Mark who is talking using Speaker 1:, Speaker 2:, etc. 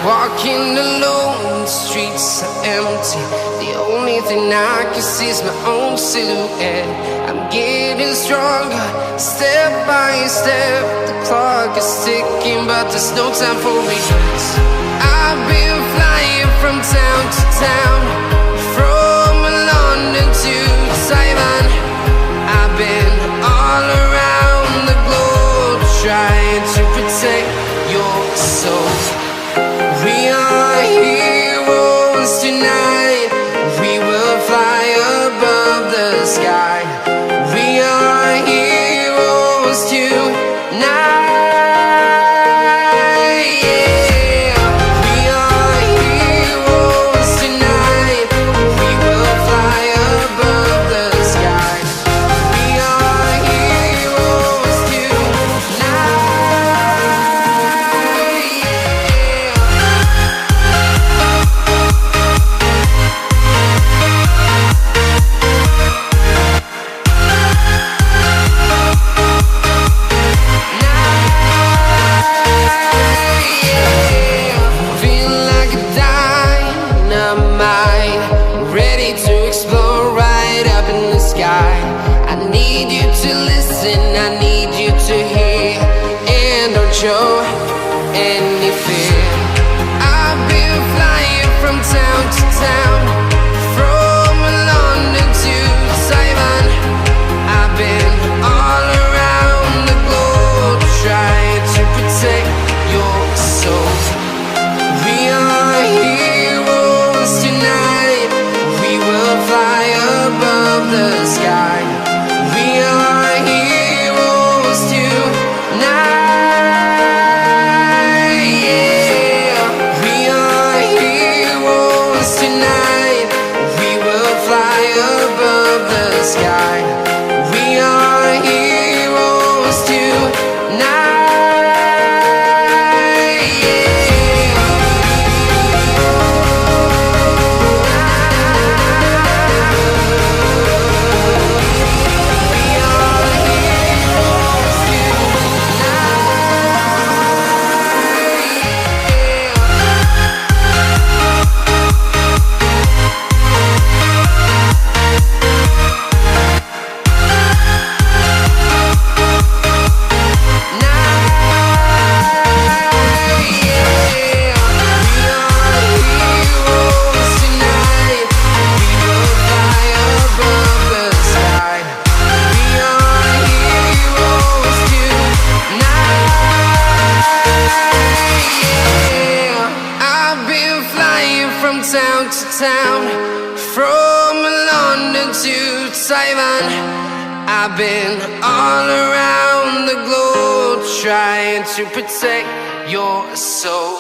Speaker 1: Walking alone, the streets are empty. The only thing I can see is my own silhouette. I'm getting stronger, step by step. The clock is ticking, but there's no time for regrets. I've been flying from town to town, from London to Taiwan. I've been all around the globe, trying to protect your soul. We are heroes tonight. We will fly above the sky. We are heroes tonight. Yeah. We are heroes tonight. We will fly above the sky. We are heroes tonight. I need you to listen, I need you to hear, and don't show any fear. I've been flying from town to town, from London to Taiwan. I've been all around the globe, trying to protect your soul. We are heroes tonight. We will fly above the sky. We are heroes tonight. Yeah. We are heroes tonight. We will fly above the sky. We are heroes tonight. From town to town, from London to Taiwan. I've been all around the globe, trying to protect your soul.